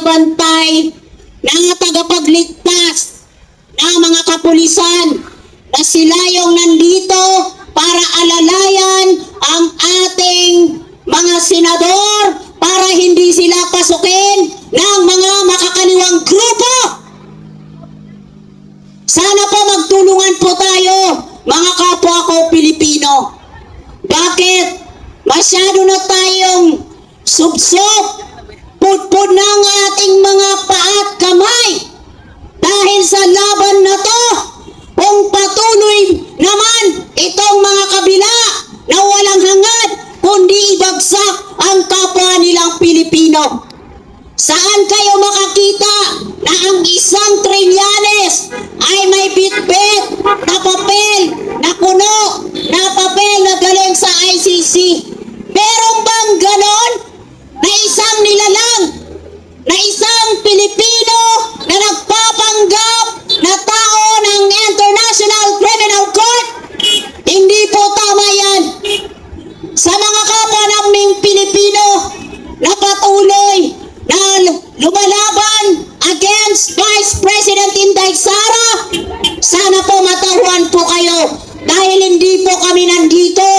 tagabantay, ng tagapagligtas, ng mga kapulisan na sila yung nandito para alalayan ang ating mga senador para hindi sila pasukin ng mga makakaliwang grupo. Sana po magtulungan po tayo, mga kapwa ko Pilipino. Bakit? Masyado na tayong subsob, pudpud ng ating mga paa at kamay dahil sa laban na to. Kung patuloy naman itong mga kabila na walang hangad, kundi ibagsak ang kapwa nilang Pilipino. Saan kayo makakita na ang isang trilyanes ay may bitbit na papel, na kuno, na papel na galing sa ICC? Meron bang ganon na isang nilalang, na isang Pilipino na nagpapanggap na tao ng International Criminal Court? Hindi po tama yan. Sa mga kapwa naming Pilipino na patuloy na lumalaban against Vice President Inday Sara, sana po matauhan po kayo dahil hindi po kami nandito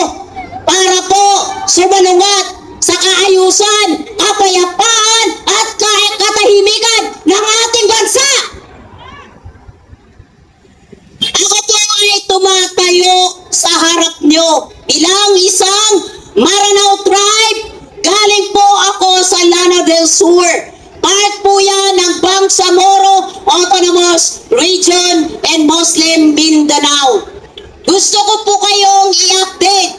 para po sumalungat sa kaayusan, kapayapaan at katahimikan ng ating bansa. Ako po ay tumatayo sa harap nyo bilang isang Maranao tribe. Galing po ako sa Lanao del Sur. Part po yan ng Bangsamoro Autonomous Region and Muslim Mindanao. Gusto ko po kayong i-update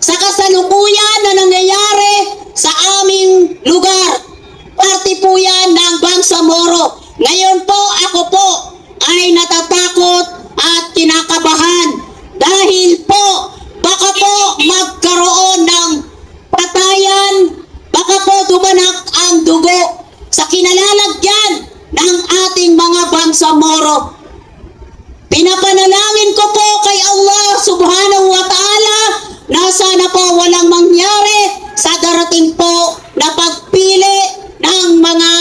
sa kasalukuyan na nangyayari sa aming lugar. Parte po yan ng Bangsamoro. Ngayon po ako po ay natatakot at kinakabahan dahil po baka po magkaroon ng patayan, baka po dumanak ang dugo sa kinalalagyan ng ating mga Bangsamoro. Pinapanalangin ko po kay Allah Subhanahu wa Ta'ala na sana po walang mangyari sa darating po na pagpili ng mga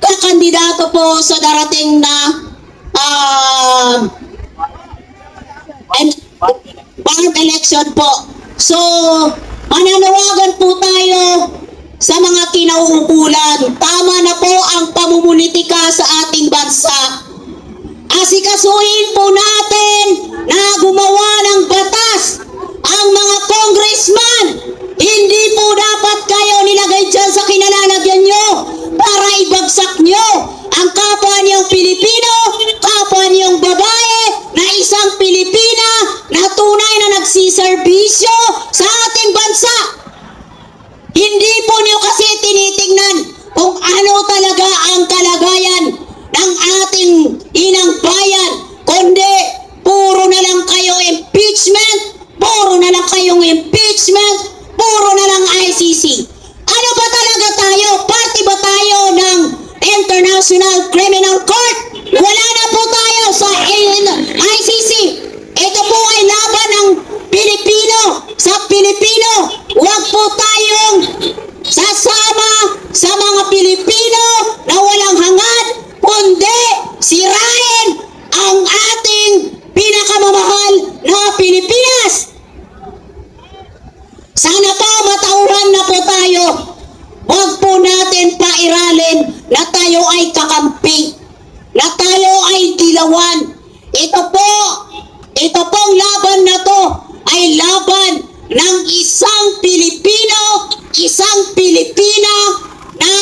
kakandidato po sa darating na bond election po. So, mananawagan po tayo sa mga kinauukulan. Tama na po ang pamumulitika sa ating bansa. Asikasuhin po natin na gumawa ng batas ang mga congressman. Hindi po dapat kayo nilagay dyan sa kinalalagyan nyo para ibagsak nyo ang kapwa niyong Pilipino, kapwa niyong babae na isang Pilipina na tunay na nagsiservisyo sa ating bansa. Hindi po niyo kasi tinitingnan kung ano talaga ang kalagayan ng ating inang bayan, kundi puro na lang kayo impeachment, puro na lang kayong impeachment, puro na lang ICC. Ano ba talaga tayo? Party ba tayo ng International Criminal Court? Wala na po tayo sa ICC. Ito po ay laban ng Pilipino sa Pilipino. Huwag po tayong sasama sa mga Pilipino na walang hangad, kundi sirain ang ating pinakamamahal na Pilipinas. Sana po matauhan na po tayo. Huwag po natin pairalin na tayo ay kakampi, na tayo ay dilawan. Ito pong laban na to ay laban ng isang Pilipino, isang Pilipina na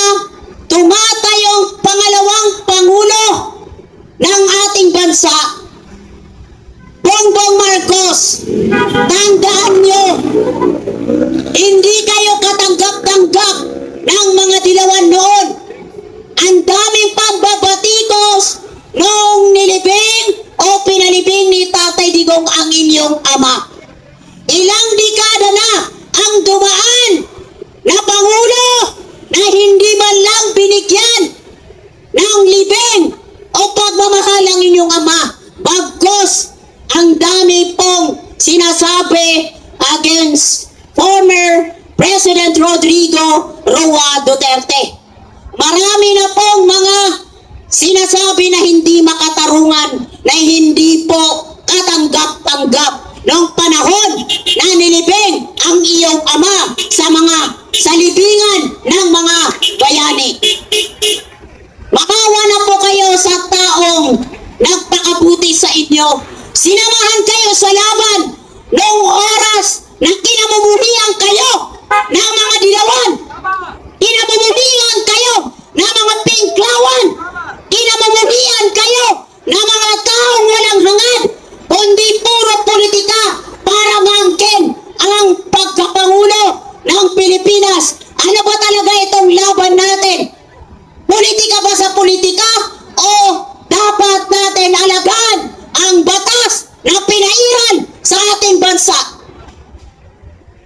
tumatayong pangalawang Pangulo ng ating bansa. Bongbong Marcos, tandaan nyo, hindi kayo katanggap-tanggap ng mga dilawan noon. Ang daming pambabatikos nung nilibing o pinalibing ni Tatay Digong ang inyong ama. Ilang dekada na ang dumaan na Pangulo na hindi man lang binigyan ng libing o pagmamahal ang inyong ama. Bagkus, ang dami pong sinasabi against former President Rodrigo Roa Duterte. Marami na pong mga sinasabi na hindi makatarungan, na hindi po katanggap-tanggap noong panahon na nilibing ang iyong ama sa mga salibingan ng mga bayani. Makawa na po kayo sa taong nagpakabuti sa inyo. Sinamahan kayo sa laban noong oras na kinamumulian kayo ng mga dilawan. Kinamumulian kayo ng mga pinklawan. Kinamumulian kayo ng mga taong walang hangad, kundi puro politika para mangkin ang pagkapangulo ng Pilipinas. Ano ba talaga itong laban natin? Politika ba sa politika o dapat natin alagaan ang batas na pinairan sa ating bansa?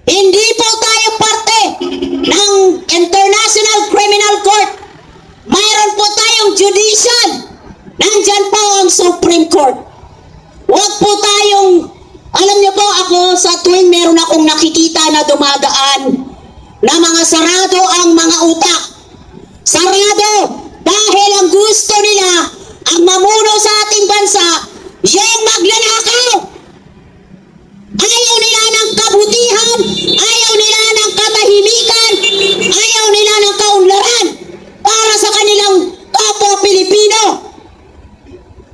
Hindi po tayo parte ng International Criminal Court. Mayroon po tayong judicial. Nandyan po ang Supreme Court. Huwag po tayong, alam niyo po ako, sa tuwing meron akong nakikita na dumadaan na mga sarado ang mga utak. Sarado dahil ang gusto nila ang mamuno sa ating bansa yung magnanakaw. Ayaw nila ng kabutihan, ayaw nila ng katahimikan, ayaw nila ng kaunlaran para sa kanilang kapwa Pilipino.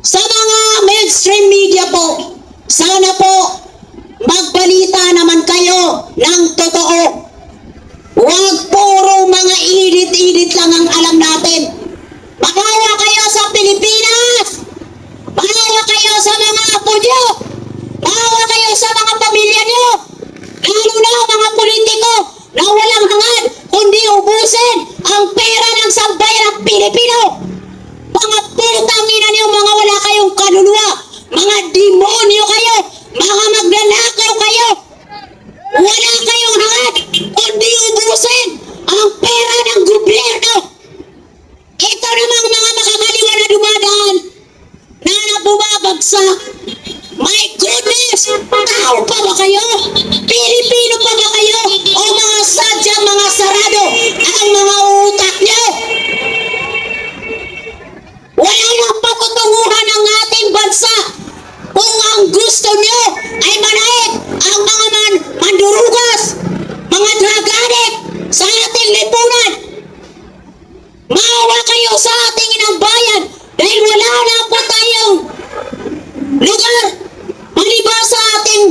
Sa mga mainstream media po, sana po magbalita naman kayo ng totoo. Huwag puro mga edit-edit lang ang alam natin. Makawa kayo sa Pilipinas! Makawa kayo sa mga apo nyo! Makawa kayo sa mga pamilya nyo! Lalo na mga politiko na walang hangad kundi ubusin ang pera ng sambayan ng Pilipino! Mga putang ina niyo, mga wala kayong kaluluwa! Mga demonyo kayo! Mga magnanakaw kayo! Wala kayong hangad kundi ubusin ang pera ng gobyerno. Ito namang mga makakaliwa na dumadaan na bumabagsak. My goodness! Tao pa ba kayo? Pilipino pa ba kayo? O mga sadyang mga sarado ang mga utak nyo? Wala nang patutunguhan ang ating bansa kung ang gusto nyo ay manaig ang mga mandurugas, mga drug addict sa ating lipunan. Maawa kayo sa ating inang bayan dahil wala na po tayong lugar maliban sa ating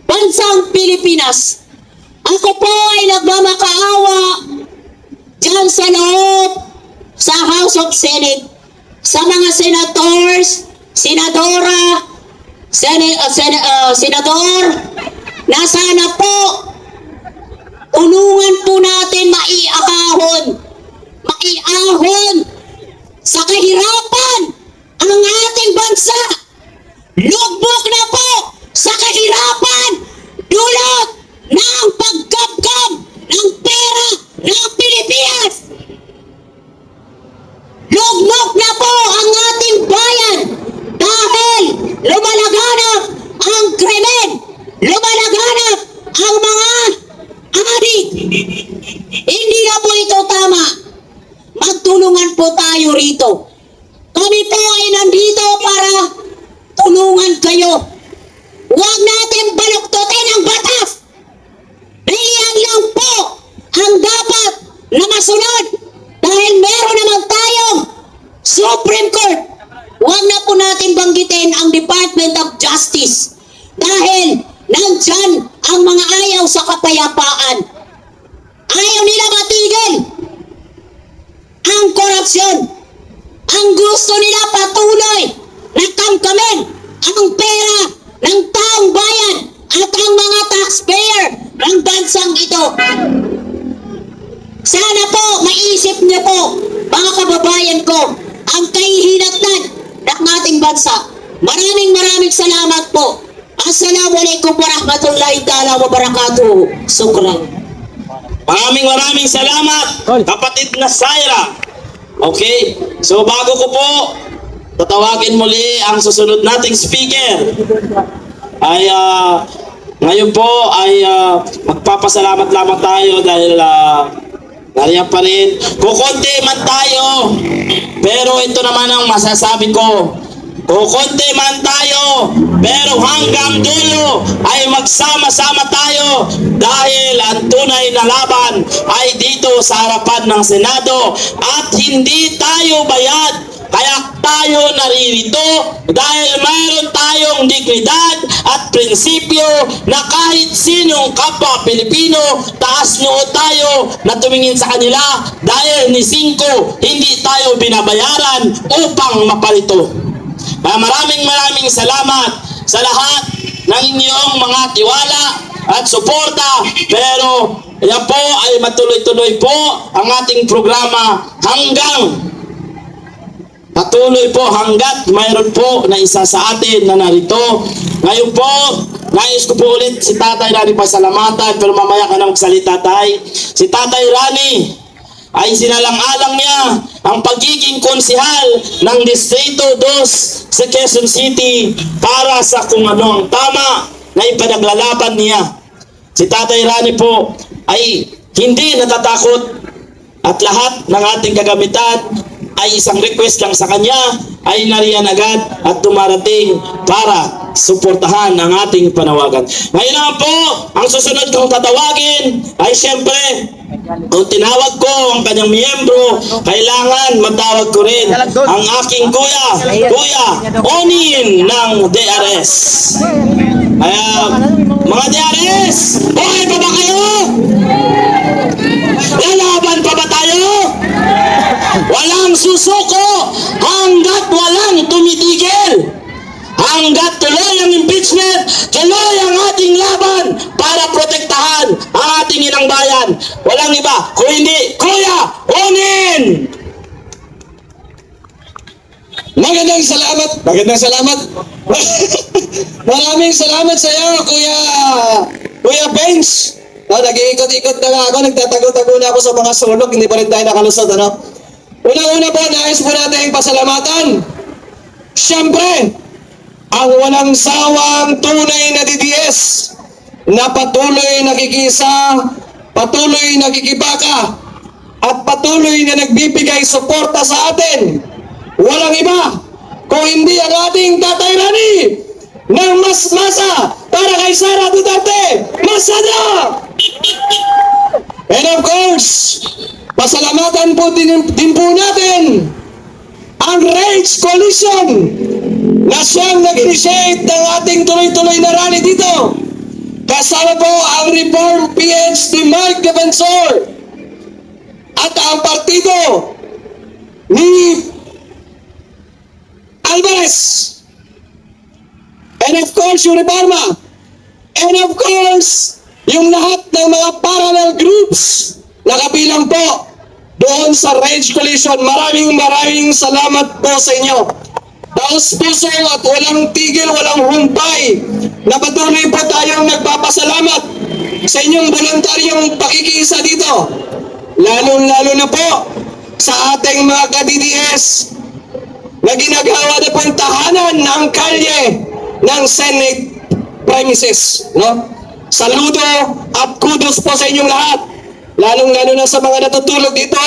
bansang Pilipinas. Ako po ay nagmamakaawa dyan sa loob sa House of Senate sa mga senators, senadora, senador na sana po tulungan po natin maiahon sa kahirapan ang ating bansa. Lugbok na po sa kahirapan dulot ng pagkabkab ng pera ng Pilipinas. Lugbok na po ang ating bayan dahil lumalaganap ang krimen, lumalaganap ang mga adik. Hindi na po ito tama. Magtulungan po tayo rito. Kami po ay nandito para tulungan kayo. Huwag natin baluktutin ang batas. Riyan lang po ang dapat na masunod dahil meron naman tayong Supreme Court. Huwag na po natin banggitin ang Department of Justice dahil nandyan ang mga ayaw sa kapayapaan. Ayaw nila matigil ang korupsyon. Ang gusto nila patuloy na kamkamin ang pera ng taong bayan at ang mga taxpayer ng bansang ito. Sana po maisip niyo po, mga kababayan ko, ang kahihinatnan ng ating bansa. Maraming salamat po. Assalamualaikum warahmatullahi ta'ala wabarakatuh. Sukran. Maraming salamat, kapatid na Syra. Okay, so bago ko po tatawagin muli ang susunod nating speaker, ay ngayon po ay magpapasalamat lamang tayo dahil Nariyan pa rin. Kukunti man tayo. Pero ito naman ang masasabi ko. Kukunti man tayo, pero hanggang dulo ay magsama-sama tayo dahil ang tunay na laban ay dito sa harapan ng Senado at hindi tayo bayad. Kaya tayo naririto dahil mayroon tayong dignidad at prinsipyo na kahit sinong kapwa Pilipino, taas noo tayo na tumingin sa kanila dahil ni Cinco hindi tayo binabayaran upang mapalito. Kaya maraming salamat sa lahat ng inyong mga tiwala at suporta. Pero yan po ay matuloy-tuloy po ang ating programa patuloy po hanggat mayroon po na isa sa atin na narito. Ngayon po, nais ko po ulit si Tatay Rani pasalamatan, pero mamaya ka na magsalita, Tay. Si Tatay Rani ay sinalang-alang niya ang pagiging konsihal ng Distrito 2 sa Quezon City para sa kung ano ang tama na ipanaglalaban niya. Si Tatay Rani po ay hindi natatakot at lahat ng ating kagamitan ay isang request lang sa kanya ay nariyan agad at dumarating para suportahan ang ating panawagan. Ngayon naman po, ang susunod kong tatawagin ay siyempre, kung tinawag ko ang kanyang miyembro, kailangan matawag ko rin ang aking kuya Onin ng DRS. Kaya, mga DRS, buhay pa ba kayo? Lalaban pa ba tayo? Walang susuko hanggat walang tumitigil. Hanggat tuloy ang impeachment, tuloy ang ating laban para protektahan ang ating inang bayan. Walang iba, kung hindi, Kuya Onin! Magandang salamat. Maraming salamat sa iyo, Kuya Benz. Nag-iikot-ikot na nga ako, nagtatago-tago na ako sa mga sulok, hindi pa rin tayo nakalusot, ano? Una-una po, nais po natin pasalamatan. Siyempre, ang walang sawang tunay na DDS na patuloy nakikisa, patuloy nakikibaka, at patuloy na nagbibigay suporta sa atin. Walang iba kung hindi ang ating Tatay Rani ng mas masa para kay Sara Duterte. Masada! And of course, pasalamatan po din po natin ang Rage Coalition na siyang nag-initiate ng ating tuloy-tuloy na rally dito. Kasama po ang Reform PH ni Mike Defensor at ang partido ni Alvarez. And of course, yung Reforma. And of course, yung lahat ng mga parallel groups na kabilang po doon sa Rage Coalition. Maraming salamat po sa inyo. Taos puso at walang tigil, walang humpay na patuloy po tayong nagpapasalamat sa inyong voluntaryong pakikiisa dito. Lalo na po sa ating mga ka-DDS na ginagawa na pong tahanan ng kalye ng Senate premises. No? Saludo at kudos po sa inyong lahat. Lalo na sa mga natutulog dito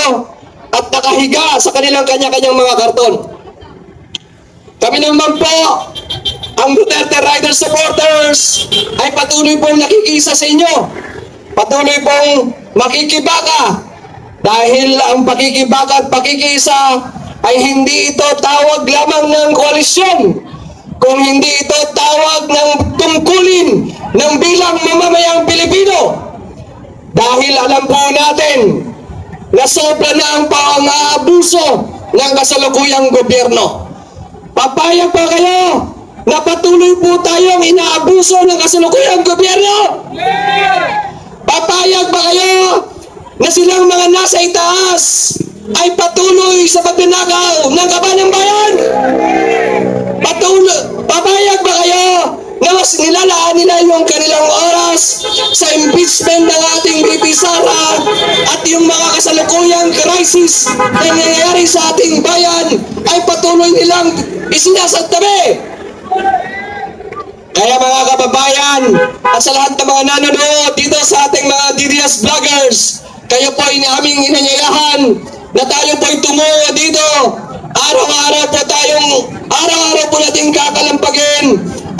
at nakahiga sa kanilang kanya-kanyang mga karton. Kami naman po, ang Duterte Rider supporters, ay patuloy pong nakikisa sa inyo. Patuloy pong makikibaka. Dahil ang pakikibaka at pakikisa ay hindi ito tawag lamang ng koalisyon. Kung hindi ito tawag ng tungkulin ng bilang mamamayang Pilipino. Dahil alam po natin na sobra na ang pang-aabuso ng kasalukuyang gobyerno. Papayag pa kayo na patuloy po tayong inaabuso ng kasalukuyang gobyerno? Papayag ba kayo na silang mga nasa itaas ay patuloy sa pagnanakaw ng kaban ng bayan? Papayag ba kayo na mas nilalaan nila yung kanilang oras sa impeachment ng ating VP Sara at yung mga kasalukuyang crisis na nangyayari sa ating bayan ay patuloy nilang isinasantabi? Kaya mga kababayan at sa lahat ng mga nanonood dito sa ating mga DDS vloggers, kayo po ay aming inanyayahan na tayo po ay tumungo dito. Araw-araw po natin kakalampagin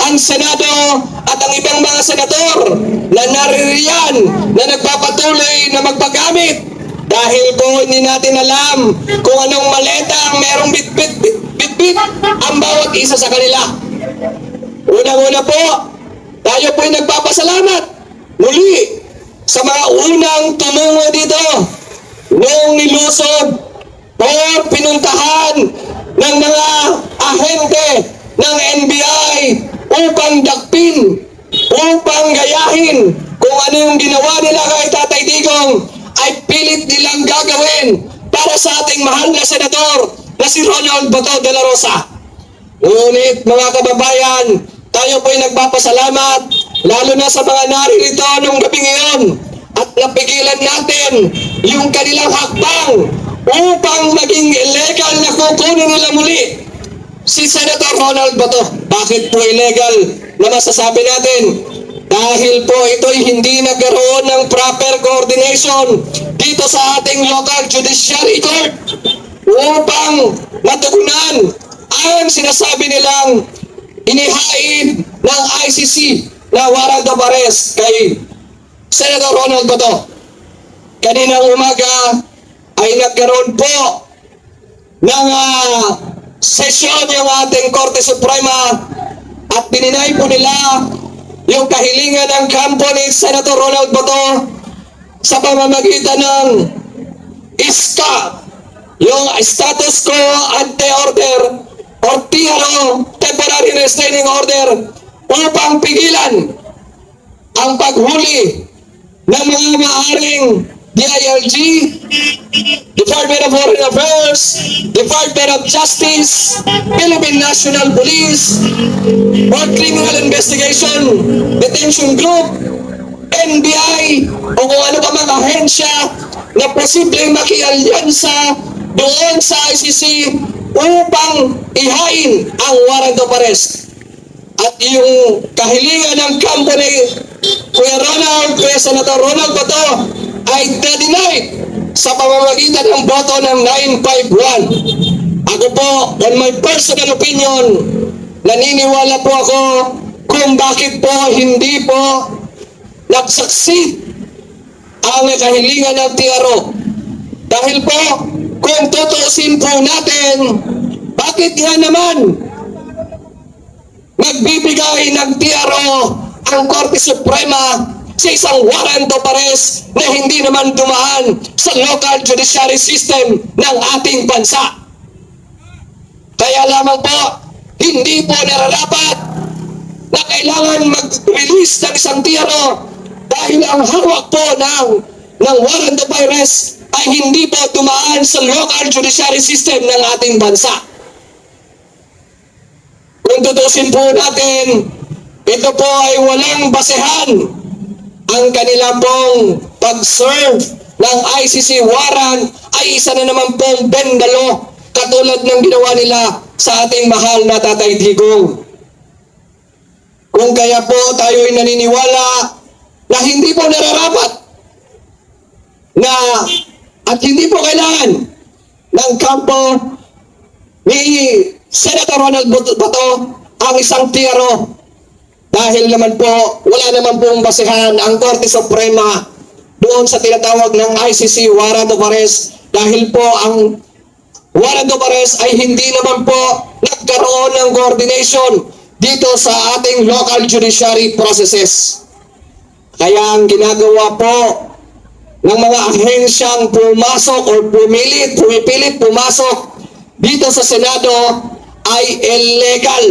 ang Senado at ang ibang mga senador na naririyan na nagpapatuloy na magpagamit dahil po hindi natin alam kung anong maleta ang merong bitbit ang bawat isa sa kanila. Unang-una po, tayo po ay nagpapasalamat muli sa mga unang tumungo dito noong nilusog o pinuntahan ng mga ahente ng NBI upang dakpin, upang gayahin kung ano yung ginawa nila kay Tatay Digong ay pilit nilang gagawin para sa ating mahal na senador na si Ronald Bato de la Rosa. Ngunit mga kababayan, tayo po'y nagpapasalamat lalo na sa mga naririto nung gabi ngayon at napigilan natin yung kanilang hakbang upang maging illegal na kukunin nila muli si Senator Ronald Bato. Bakit po illegal na masasabi natin? Dahil po ito'y hindi nagkaroon ng proper coordination dito sa ating local judiciary court upang matugunan ang sinasabi nilang inihain ng ICC na warrant of arrest kay Senator Ronald Bato. Kaninang umaga ay nagkaroon po ng sesyon yung ating Korte Suprema at dininay po nila yung kahilingan ng kampo ni Senator Ronald Bato sa pamamagitan ng ISCA, yung Status Quo Ante Order or TRO, Temporary Restraining Order, upang pigilan ang paghuli ng mga maaring DILG, Department of Foreign Affairs, Department of Justice, Philippine National Police, or Criminal Investigation Detention Group, NBI, o kung ano pa mga ahensya na posibleng makialyansa doon sa ICC upang ihain ang warrant of arrest. At yung kahilingan ng kampo ni Kuya Senator Ronald Bato ay na-deny sa pamamagitan ng boto ng 951. Ako po, on my personal opinion, naniniwala po ako kung bakit po hindi po nag-succeed ang kahilingan ng TRO. Dahil po, kung tutuusin po natin, bakit nga naman nagbibigay ng TRO ang Korte Suprema sa isang warrant of arrest na hindi naman dumaan sa local judiciary system ng ating bansa? Kaya lamang po, hindi po nararapat na kailangan mag-release ng isang TRO dahil ang hawak po ng warrant of arrest ay hindi po dumaan sa local judiciary system ng ating bansa. Kung tutusin po natin, ito po ay walang basehan. Ang kanila pong pag-serve ng ICC warrant ay isa na naman pong bendalo katulad ng ginawa nila sa ating mahal na Tatay Digong. Kung kaya po tayo ay naniniwala na hindi po nararapat na at hindi po kailangan ng kampo ni Senator Ronald Bato ang isang TRO. Dahil naman po, wala naman pong basehan ang Korte Suprema doon sa tinatawag ng ICC warrant of arrest. Dahil po ang warrant of arrest ay hindi naman po nagkaroon ng coordination dito sa ating local judiciary processes. Kaya ang ginagawa po ng mga ahensyang pumasok o pumipilit pumasok dito sa Senado ay illegal.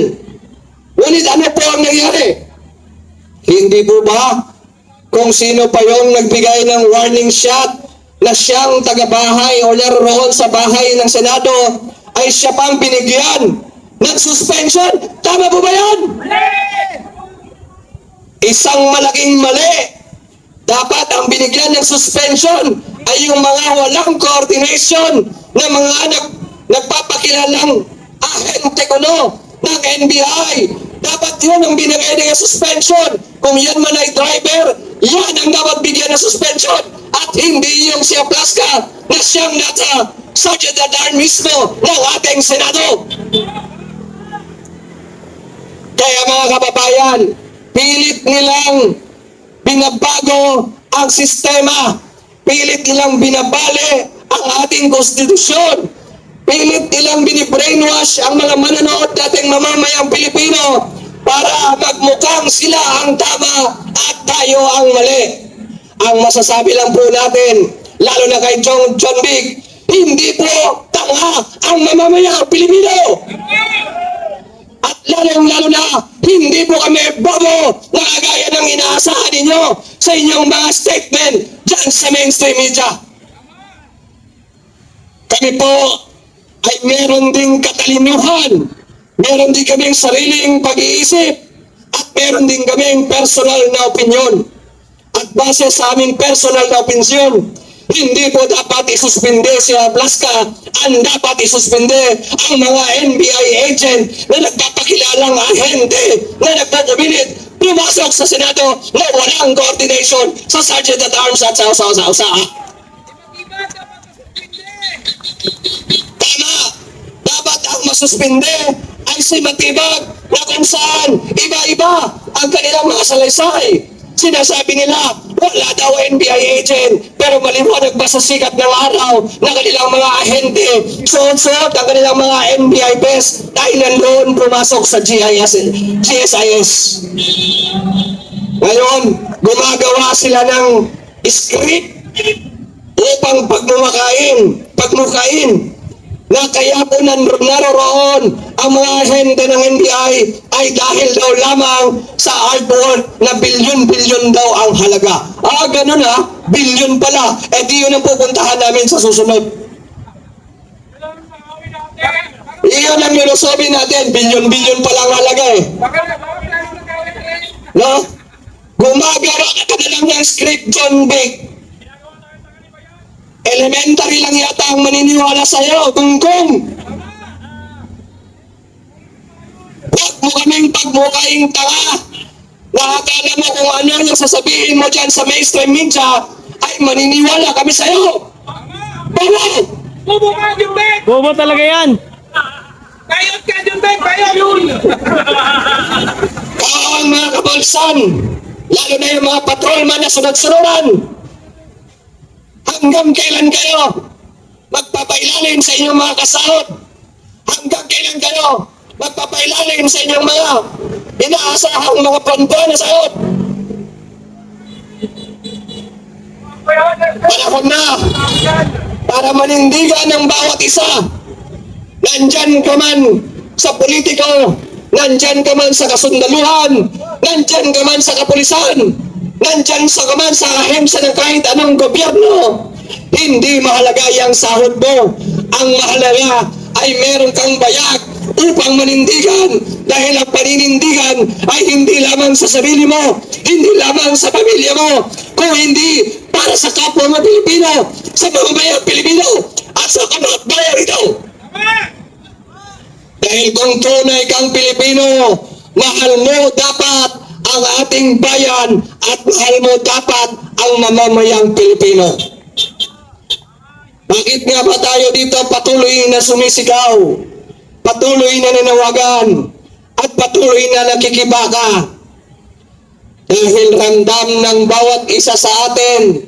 Ngunit ano po ang nangyari? Hindi po ba kung sino pa yung nagbigay ng warning shot na siyang taga-bahay o naroon sa bahay ng Senado ay siya pang binigyan ng suspension? Tama po ba yan? Isang malaking mali. Dapat ang binigyan ng suspension ay yung mga walang coordination na mga nagpapakilalang ahente kuno ng NBI. Dapat yun ang binigay ng suspension. Kung yan man ay driver yan ang dapat bigyan ng suspension at hindi yung si Aplaska na siyang nasa Sergeant at Arm mismo ng ating Senado. Kaya mga kababayan, pilit nilang binabago ang sistema, pilit nilang binabali ang ating konstitusyon, pilit nilang binibrainwash ang mga manonood nating mamamayang Pilipino para magmukhang sila ang tama at tayo ang mali. Ang masasabi lang po natin, lalo na kay John Big, hindi po tanga ang mamamayang Pilipino. At lalong-lalo na, hindi po kami bobo na kagaya ng inaasahan ninyo sa inyong mga statement dyan sa mainstream media. Kami po ay meron ding katalinuhan, meron din kaming sariling pag-iisip, at meron din kaming personal na opinion. At base sa aming personal na opinion, hindi po dapat isuspinde si Aplaska, ang dapat isuspinde ang mga NBI agent na nagpapakilalang ahente na nagpapumilit pumasok sa Senado na walang coordination sa Sergeant at Arms at sa usa-usa. Tama! Dapat ang masuspinde ay si Matibag na kung saan iba-iba ang kanilang mga salaysay. Sinasabi nila, wala daw NBI agent, pero maliwanag ba sa sikat ng araw na kanilang mga ahente, suot-suot ang kanilang mga NBI vest dahil nandoon pumasok sa GSIS. Ngayon, gumagawa sila ng script upang pagmukain na kaya po naroon ang mga ahente ng NBI ay dahil daw lamang sa artwork na bilyon-bilyon daw ang halaga. Ganun bilyon pala. Di yun ang pupuntahan namin sa susunod. Iyon ang nilusobi natin, bilyon-bilyon pala ang halaga No? Gumagawa ka na lang ng script, John Big. Elementary lang yata ang maniniwala sa'yo, Kungkong. Huwag mo kaming pagmukaing tanga. Nakakala mo kung ano yung sasabihin mo dyan sa mainstream media, ay maniniwala kami sa'yo. Bobo! Bobo ka, Junbek! Bobo talaga yan! Bayot ka, Junbek! Bayot! Kaawang mga kabalsan, lalo na yung mga patrolman na sunod-sunuran. Hanggang kailan kayo magpapailalim sa inyong mga kasahod? Hanggang kailan kayo magpapailalim sa inyong mga inaasahang mga pambuan na sahod? Panahon na para manindigan ng bawat isa. Nandyan ka man sa politiko, nandyan ka man sa kasundaluhan, nandyan ka man sa kapulisan, nandyan ka man sa ahensya ng kahit anong gobyerno. Hindi mahalaga yung sahod mo. Ang mahalaga ay meron kang bayag upang manindigan, dahil ang paninindigan ay hindi lamang sa sarili mo, hindi lamang sa pamilya mo, kung hindi para sa kapwa mo Pilipino, sa mga bayang Pilipino, at sa kamat bayan ito. Dahil kung tunay kang Pilipino, mahal mo dapat ang ating bayan at mahal mo dapat ang mamamayang Pilipino. Bakit nga ba tayo dito patuloy na sumisigaw, patuloy na nanawagan, at patuloy na nakikibaka? Dahil ramdam ng bawat isa sa atin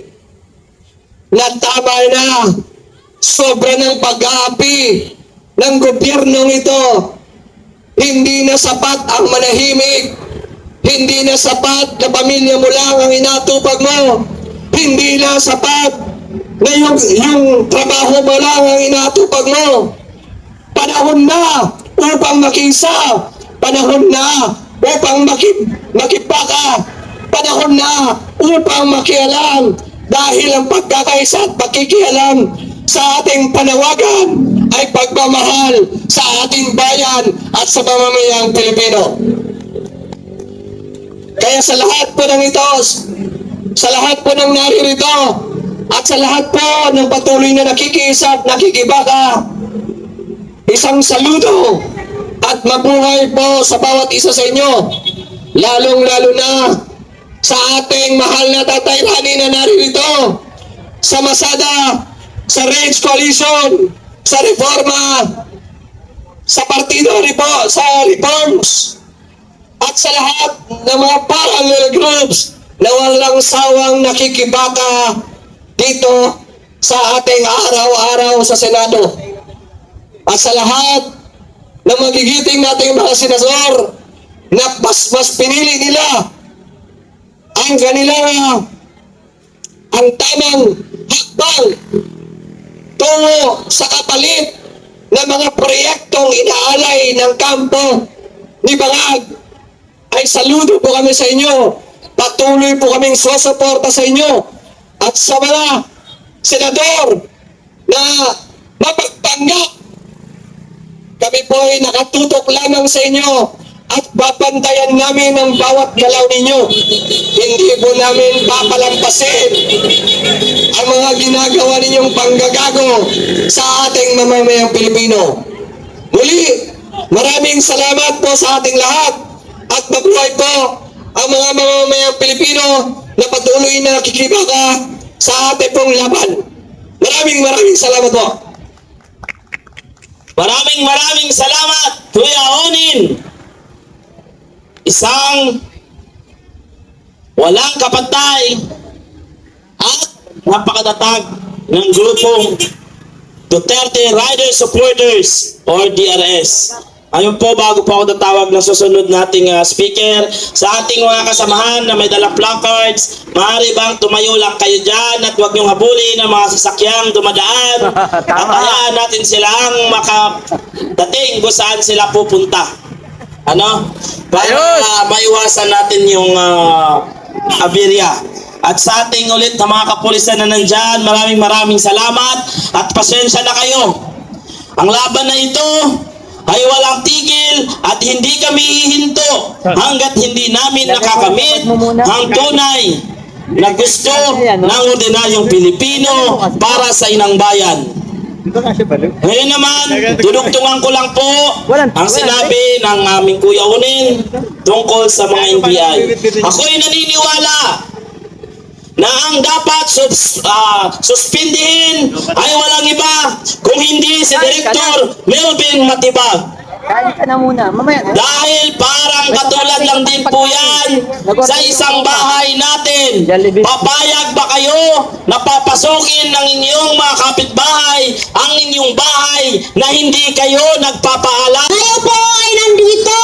na tama na, sobra ng pag-aapi ng gobyernong ito. Hindi na sapat ang manahimik, hindi na sapat na pamilya mo lang ang inatupag mo, hindi na sapat na yung trabaho mo lang ang inatupag mo. Panahon na upang makisa, panahon na upang makipaka, panahon na upang makialam, dahil ang pagkakaisa at pakikialam sa ating panawagan ay pagmamahal sa ating bayan at sa pamamayang Pilipino. Kaya sa lahat po ng ito, sa lahat po ng naririto, at sa lahat po ng patuloy na nakikiisa at nakikibaka, isang saludo at mabuhay po sa bawat isa sa inyo, lalong-lalo na sa ating mahal na Tatay Rani na naririto sa Masada, sa Rage Coalition, sa Reforma, sa Partido sa Reforms, at sa lahat ng mga parallel groups na walang sawang nakikibaka dito sa ating araw-araw sa Senado. At sa lahat ng magigiting nating mga senador na mas pinili nila ang kanilang ang tamang hakbang tungo sa kapalit ng mga proyektong inaalay ng kampo ni Bangag, ay saludo po kami sa inyo. Patuloy po kaming susuporta sa inyo at sa mga senador na mapagpanggap. Kami po ay nakatutok lamang sa inyo at babantayan namin ang bawat galaw ninyo. Hindi po namin papalampasin ang mga ginagawa ninyong panggagago sa ating mamamayang Pilipino. Muli, maraming salamat po sa ating lahat at mabuhay po ang mga mamamayang Pilipino na patuloy na nakikibaka sa ating pong laban. Maraming salamat po. Maraming salamat, Kuya Onin. Isang walang kapantay at napakatatag ng grupong Duterte Rider Supporters or DRS. Ayun po, bago po ako tatawag ng susunod nating speaker, sa ating mga kasamahan na may dalang placards, maaari bang tumayo lang kayo dyan at huwag niyong habulin ang mga sasakyang dumadaan at hayaan natin silang makadating kung saan sila pupunta. Ano? Para maiwasan natin yung aberya. At sa ating ulit na mga kapulisan na nandyan, maraming salamat at pasensya na kayo. Ang laban na ito ay walang tigil at hindi kami hihinto hanggat hindi namin nakakamit ang tunay na gusto ng ordinaryong Pilipino para sa inang bayan. Ngayon naman, dinugtungan ko lang po ang sinabi ng aming Kuya Onin tungkol sa mga NBI. Ako'y naniniwala na ang dapat suspindihin ay walang iba kung hindi si Direktor Melvin Matibag. Kali ka na muna, mamaya na. Dahil parang katulad lang din po yan sa isang bahay natin. Papayag ba kayo na papasukin ng inyong mga kapitbahay ang inyong bahay na hindi kayo nagpapaalam? Tayo po ay nandito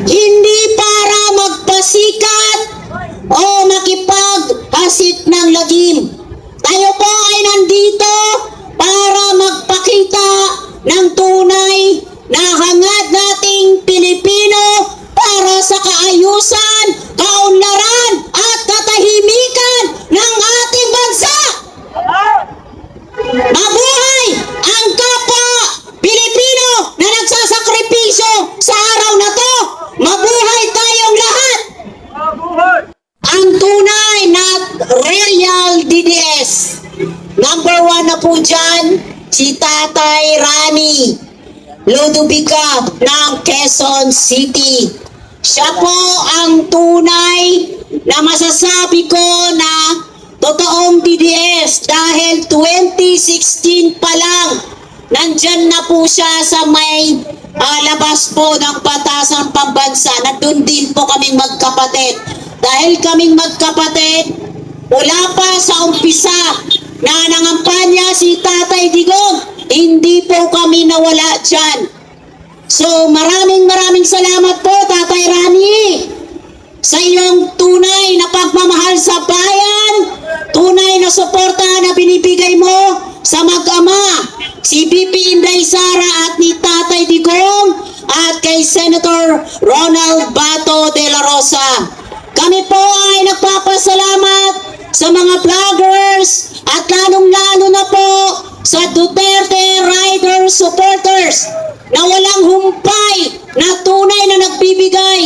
hindi para magpasikat o makipaghasit ng lagim. Tayo po ay nandito para magpakita ng tunay na hangad nating Pilipino para sa kaayusan, kaunlaran at katahimikan ng ating bansa. Mabuhay ang kapwa Pilipino na nagsasakripisyo sa araw na to. Mabuhay tayong lahat. Ang tunay na Royal DDS. Number 1 na po dyan, si Tatay Rani Ludovica ng Quezon City. Siya po ang tunay na masasabi ko na totoong DDS dahil 2016 pa lang nandyan na po siya sa may labas po ng Batasan Pambansa. Nandun din po kaming magkapatid. Dahil kaming magkapatid, wala pa sa umpisa na nangampanya si Tatay Digong, hindi po kami nawala dyan. So maraming salamat po Tatay Rani sa iyong tunay na pagmamahal sa bayan, tunay na suporta na binibigay mo sa mag-ama, si BP Inday Sara at ni Tatay Digong at kay Senator Ronald Bato de la Rosa. Kami po ay nagpapasalamat sa mga vloggers at lalong-lalo na po sa Duterte Rider Supporters na walang humpay na tunay na nagbibigay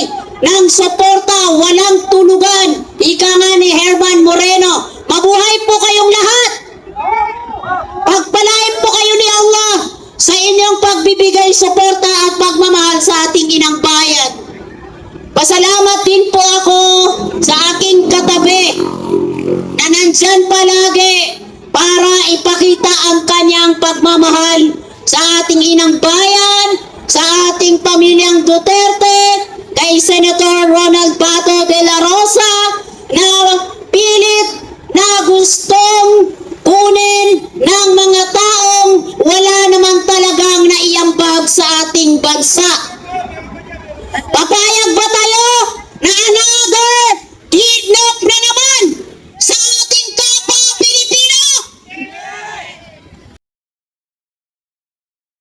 ng suporta, walang tulugan. Ika nga ni Herman Moreno, mabuhay po kayong lahat. Pagpalain po kayo ni Allah sa inyong pagbibigay suporta at pagmamahal sa ating inang bayan. Pasalamat din po ako sa aking katabi nandyan palagi para ipakita ang kanyang pagmamahal sa ating inang bayan, sa ating pamilyang Duterte, kay Senator Ronald Bato de la Rosa,